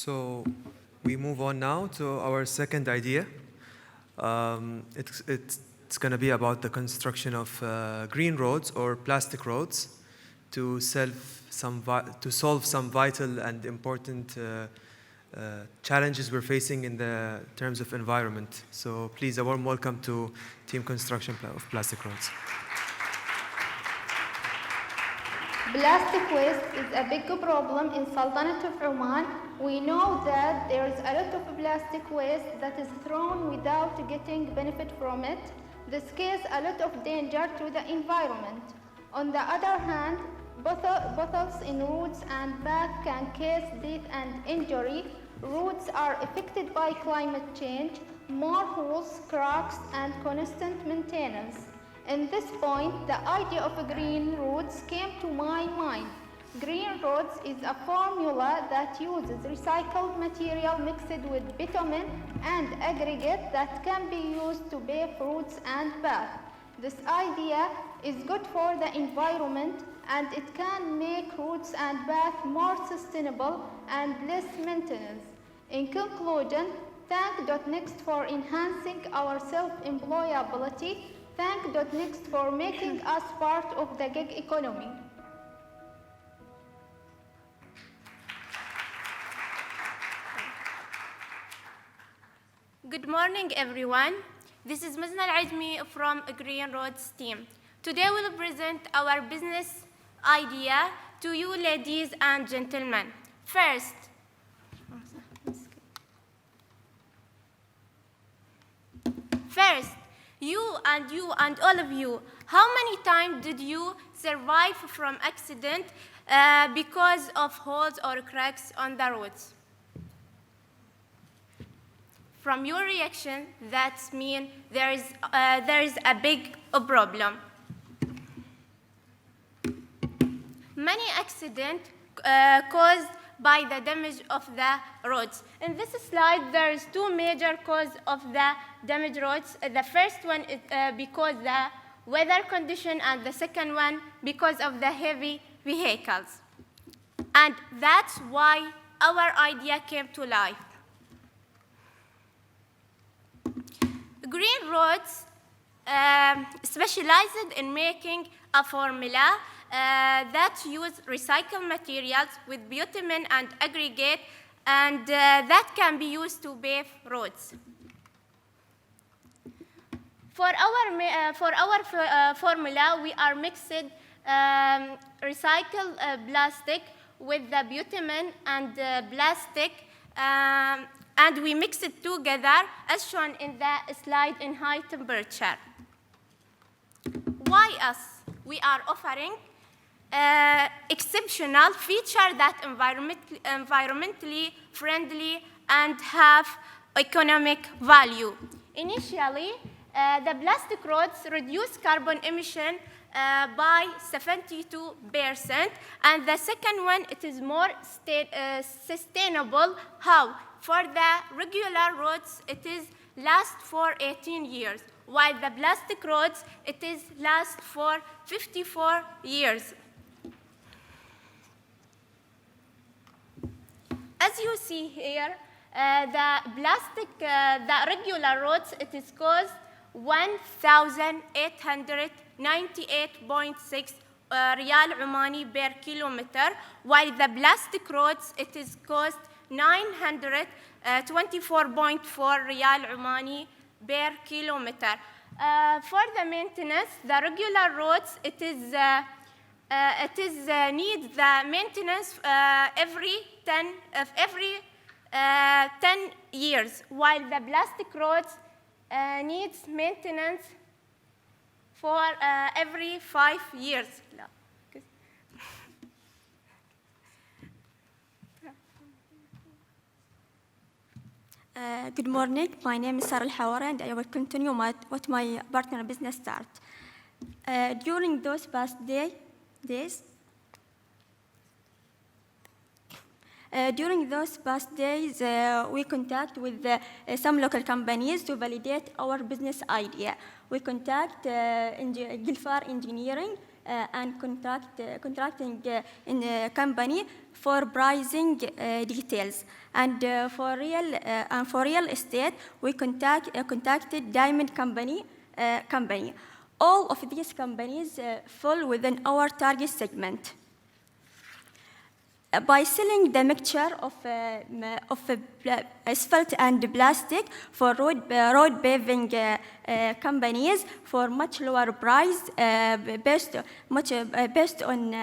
So we move on now to our second idea. It's going to be about the construction of green roads or plastic roads to solve some vital and important challenges we're facing in the terms of environment. So please, a warm welcome to Team Construction of Plastic Roads. Plastic waste is a big problem in Sultanate of Oman. We know that there is a lot of plastic waste that is thrown without getting benefit from it. This causes a lot of danger to the environment. On the other hand, bottles in roads and bags can cause death and injury. Roads are affected by climate change, more holes, cracks, and constant maintenance. In this point, the idea of green roads came to my mind. Green roads is a formula that uses recycled material mixed with bitumen and aggregate that can be used to pave roads and paths. This idea is good for the environment and it can make roads and paths more sustainable and less maintenance. In conclusion, thank .next for enhancing our self-employability. Thank .next for making us part of the gig economy. Good morning, everyone. This is Mizna Al-Azmi from Green Roads team. Today we'll present our business idea to you ladies and gentlemen. First, you and all of you, how many times did you survive from accident because of holes or cracks on the roads? From your reaction, that means there is a big problem. Many accidents caused by the damage of the roads. In this slide, there is two major causes of the damaged roads. The first one is because the weather condition, and the second one because of the heavy vehicles. And that's why our idea came to life. Green Roads specialized in making a formula that use recycled materials with bitumen and aggregate, and that can be used to pave roads. For our formula, we are mixing recycled plastic with the bitumen and plastic, and we mix it together as shown in the slide in high temperature. Why us? We are offering exceptional feature that environmentally friendly and have economic value. Initially, the plastic roads reduce carbon emission by 72%, and the second one, it is more sustainable. How? For the regular roads, it is last for 18 years, while the plastic roads, it is last for 54 years. As you see here, the regular roads, it is cost 1,898.6 Riyal Omani per kilometer, while the plastic roads, it is cost 924.4 Riyal Omani per kilometer. For the maintenance, the regular roads, it is need the maintenance every 10 years, while the plastic roads needs maintenance for every 5 years. Good morning. My name is Sarah Al-Hawari, and I will continue what my partner business start. During those past days, we contact with some local companies to validate our business idea. We contact Gilfar Engineering and contracting in a company for pricing details. And for real estate, we contacted Diamond Company. All of these companies fall within our target segment. By selling the mixture of asphalt and plastic for road paving companies for much lower price, based on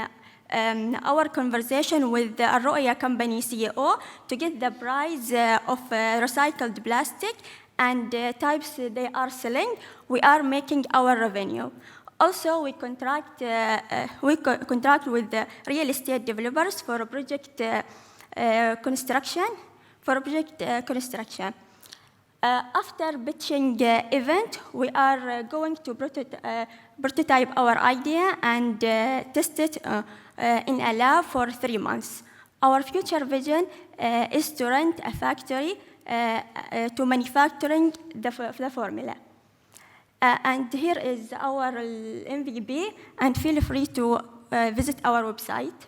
our conversation with the Arroya company CEO to get the price of recycled plastic and types they are selling, we are making our revenue. Also, we contract with the real estate developers for project construction. After pitching event, we are going to prototype our idea and test it in a lab for 3 months. Our future vision is to rent a factory to manufacturing the formula. And here is our MVP, and feel free to visit our website.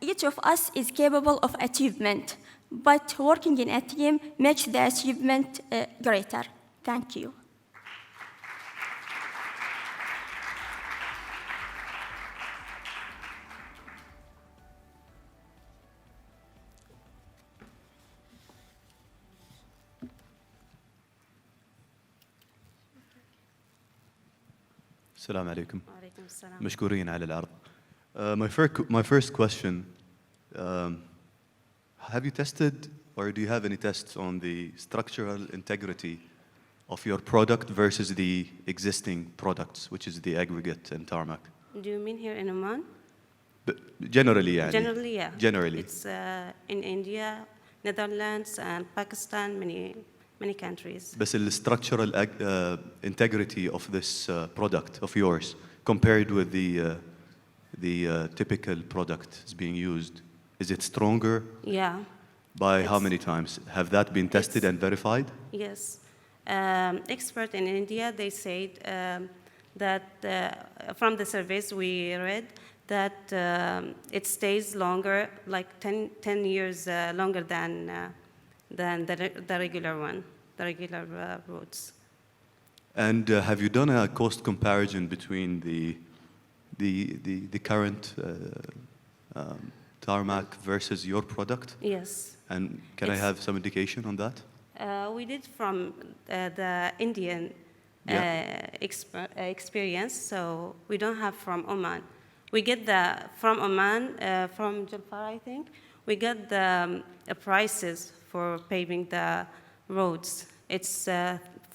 Each of us is capable of achievement, but working in a team makes the achievement greater. Thank you. السلام عليكم. وعليكم السلام. مشكورين على العرض. My first question, have you tested or do you have any tests on the structural integrity of your product versus the existing products, which is the aggregate and tarmac? Do you mean here in Oman? Generally, يعني. Generally, yeah. Generally. It's in India, Netherlands, and Pakistan, many countries. بس the structural integrity of this product of yours compared with the typical product is being used, is it stronger? Yeah. By how many times? Have that been tested and verified? Yes. Experts in India, they said that from the surveys we read, that it stays longer, like 10 years longer than the regular one, the regular roads. And have you done a cost comparison between the current tarmac versus your product? Yes. And can I have some indication on that? We did from the Indian experience, so we don't have from Oman. We get from Oman, from Jalfar, I think, we get the prices for paving the roads. It's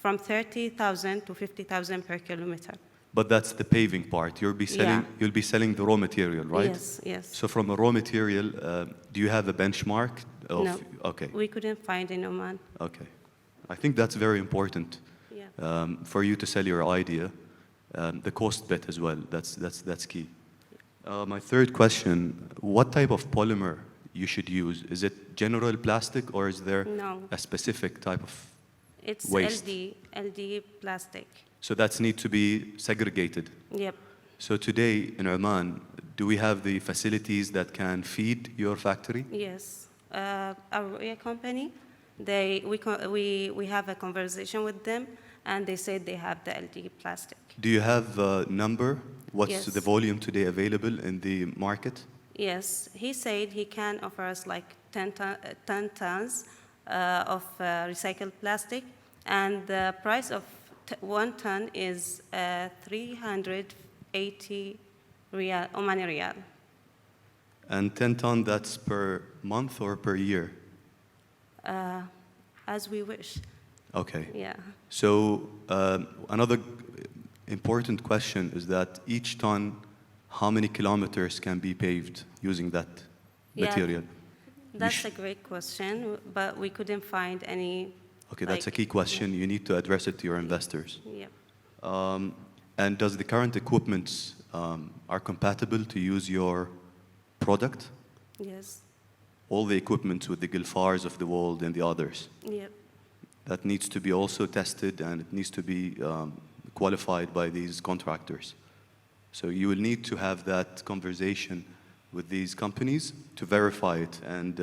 from 30,000 to 50,000 per kilometer. But that's the paving part. You'll be selling the raw material, right? Yes, yes. So from a raw material, do you have a benchmark? No. Okay. We couldn't find in Oman. Okay. I think that's very important for you to sell your idea. The cost bit as well, that's key. My third question, what type of polymer you should use? Is it general plastic or is there a specific type of waste? It's LD plastic. So that needs to be segregated? Yep. So today in Oman, do we have the facilities that can feed your factory? Yes. Our company, we have a conversation with them, and they said they have the LD plastic. Do you have a number? What's Yes. the volume today available in the market? Yes. He said he can offer us like 10 tons of recycled plastic, and the price of 1 ton is 380 riyal, Omani riyal. And 10 ton, that's per month or per year? As we wish. Okay. Yeah. So another important question is that each ton, how many kilometers can be paved using that material? That's a great question, but we couldn't find any. Okay, that's a key question. You need to address it to your investors. Yeah. And does the current equipment are compatible to use your product? Yes. All the equipment with the Gilfars of the world and the others. Yep. That needs to be also tested and it needs to be qualified by these contractors. So you will need to have that conversation with these companies to verify it and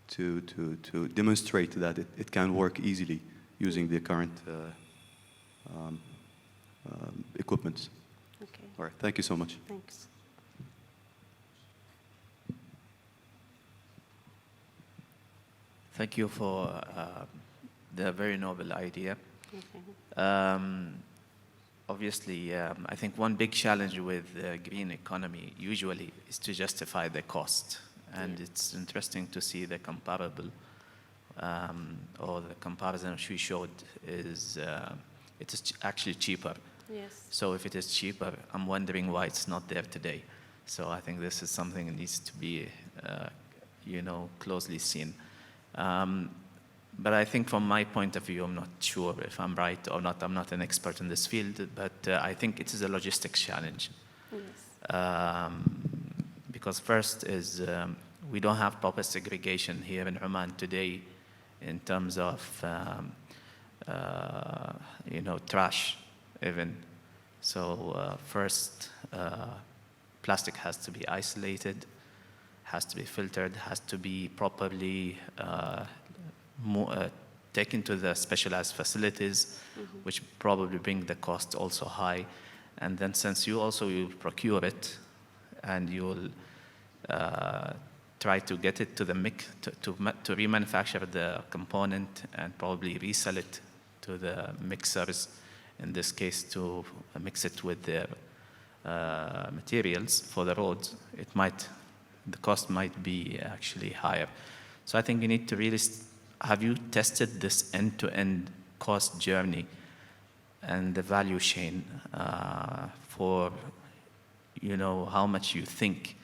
to demonstrate that it can work easily using the current equipment. Okay, All right, thank you so much. thanks. Thank you for the very noble idea. Okay. Obviously, I think one big challenge with the green economy usually is to justify the cost. And it's interesting to see the comparable or the comparison which we showed is it is actually cheaper. Yes. So if it is cheaper, I'm wondering why it's not there today. So I think this is something that needs to be, closely seen. But I think from my point of view, I'm not sure if I'm right or not. I'm not an expert in this field, but I think it is a logistics challenge. Yes. Because first is we don't have proper segregation here in Oman today in terms of, trash even. So first, plastic has to be isolated, has to be filtered, has to be properly taken to the specialized facilities, which probably bring the cost also high. And then since you procure it, and you'll try to get it to the to remanufacture the component and probably resell it to the mixers, in this case to mix it with their materials for the roads, the cost might be actually higher. So I think you need to really, have you tested this end-to-end cost journey and the value chain for, how much you think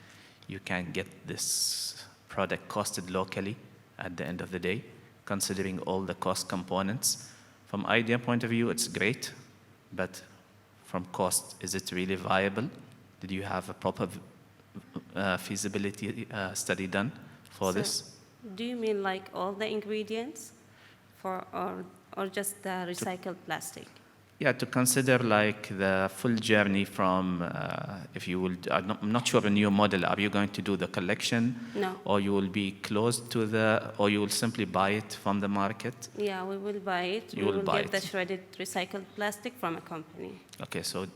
you can get this product costed locally at the end of the day, considering all the cost components? From idea point of view, it's great, but from cost, is it really viable? Did you have a proper feasibility study done for this? Do you mean like all the ingredients or just the recycled plastic? Yeah, to consider like the full journey from, if you will, I'm not sure in your model, are you going to do the collection? No. Or you will be close to or you will simply buy it from the market? Yeah, we will buy it. You we will will buy get it. the shredded recycled plastic from a company. Okay, so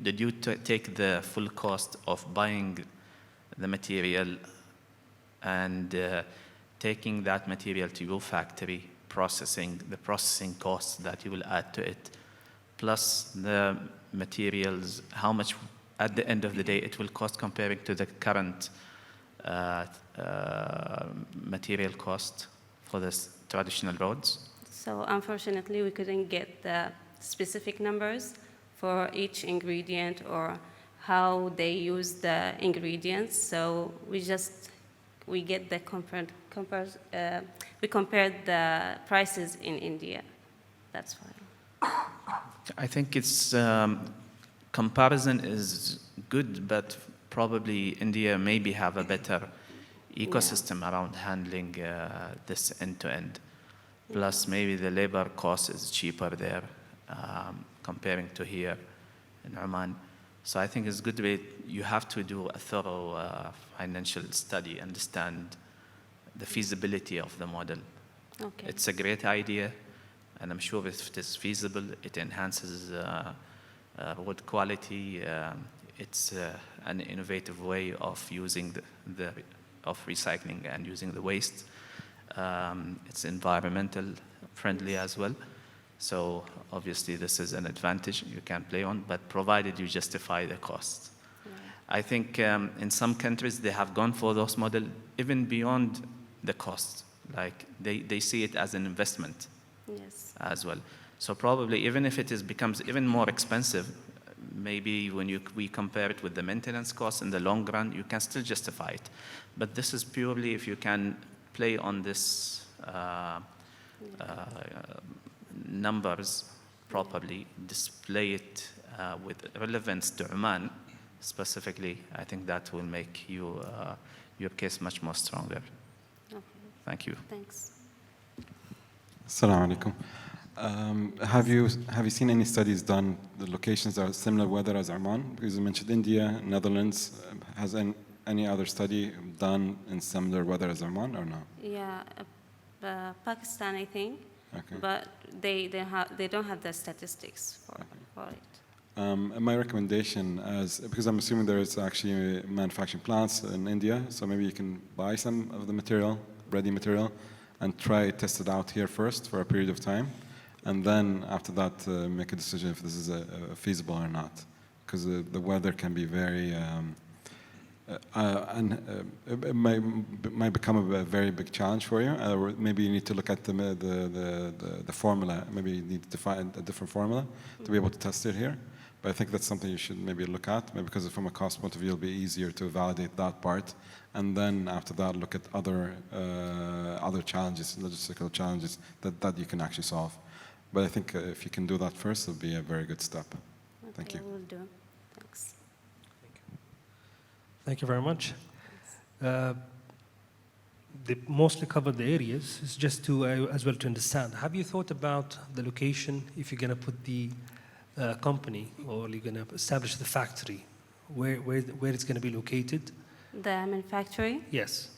did you take the full cost of buying the material and taking that material to your factory, the processing costs that you will add to it, plus the materials, how much at the end of the day it will cost comparing to the current material cost for the traditional roads? So unfortunately, we couldn't get the specific numbers for each ingredient or how they use the ingredients. So we get the we compared the prices in India. That's why. I think it's comparison is good, but probably India maybe have a better ecosystem around handling this end-to-end. Plus, maybe the labor cost is cheaper there comparing to here in Oman. So I think it's good way you have to do a thorough financial study, understand the feasibility of the model. Okay. It's a great idea, and I'm sure if it is feasible, it enhances road quality. It's an innovative way of using of recycling and using the waste. It's environmental friendly as well. So obviously this is an advantage you can play on, but provided you justify the cost. I think in some countries they have gone for those model even beyond the cost. Like they see it as an investment as well. So probably even if it becomes even more expensive, maybe when we compare it with the maintenance costs in the long run, you can still justify it. But this is purely if you can play on this numbers properly, display it with relevance to Oman specifically, I think that will make your case much more stronger. Okay. Thank you. Thanks. Assalamu alaikum. Have you seen any studies done, the locations that are similar weather as Oman? Because you mentioned India, Netherlands. Has any other study done in similar weather as Oman or no? Yeah, Pakistan, I think. Okay. But they don't have the statistics for it. My recommendation, because I'm assuming there is actually manufacturing plants in India, so maybe you can buy some of the material, ready material, and try test it out here first for a period of time, and then after that make a decision if this is feasible or not, because the weather can be very it might become a very big challenge for you. Maybe you need to look at the formula. Maybe you need to find a different formula to be able to test it here. But I think that's something you should maybe look at, maybe because from a cost point of view, it'll be easier to validate that part, and then after that, look at other challenges, logistical challenges that you can actually solve. But I think if you can do that first, it'll be a very good step. Thank you. Will do. Thanks. Thank you very much. They mostly covered the areas. It's just to as well to understand. Have you thought about the location if you're going to put the company or you're going to establish the factory? Where it's going to be located? The manufacturing? Yes.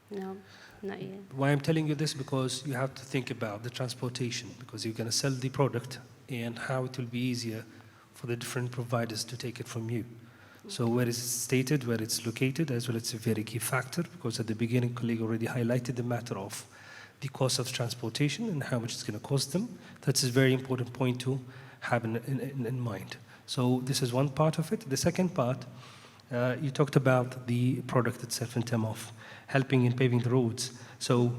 No, not yet. Why I'm telling you this, because you have to think about the transportation, because you're going to sell the product and how it will be easier for the different providers to take it from you. So where it's stated, where it's located, as well, it's a very key factor, because at the beginning, colleague already highlighted the matter of the cost of transportation and how much it's going to cost them. That's a very important point to have in mind. So this is one part of it. The second part, you talked about the product itself in terms of helping in paving the roads. So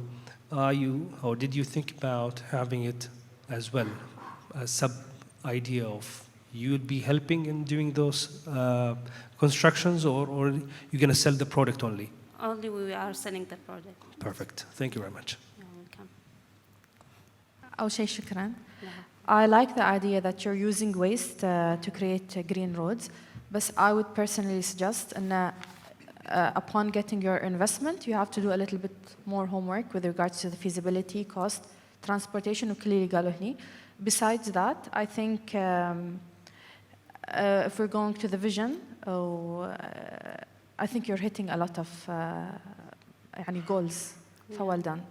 did you think about having it as well, a sub-idea of you'd be helping in doing those constructions, or you're going to sell the product only? Only we are selling the product. Perfect. Thank you very much. You're welcome. أول شيء شكراً. I like the idea that you're using waste to create green roads, but I would personally suggest upon getting your investment, you have to do a little bit more homework with regards to the feasibility, cost, transportation, وكل قالوا هني. Besides that, I think if we're going to the vision, I think you're hitting a lot of goals. So well done.